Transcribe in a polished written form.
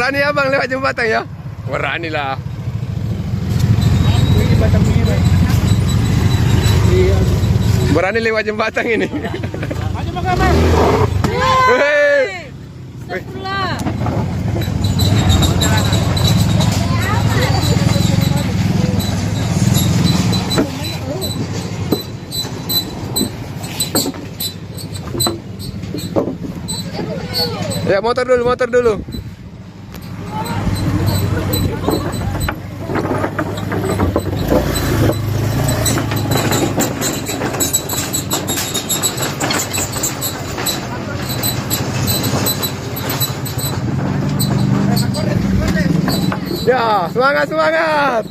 Berani abang lewat jembatan ya? Berani lah. Berani lewat jembatan ini. Hei. Ya, motor dulu, motor dulu. Ya, semangat, semangat.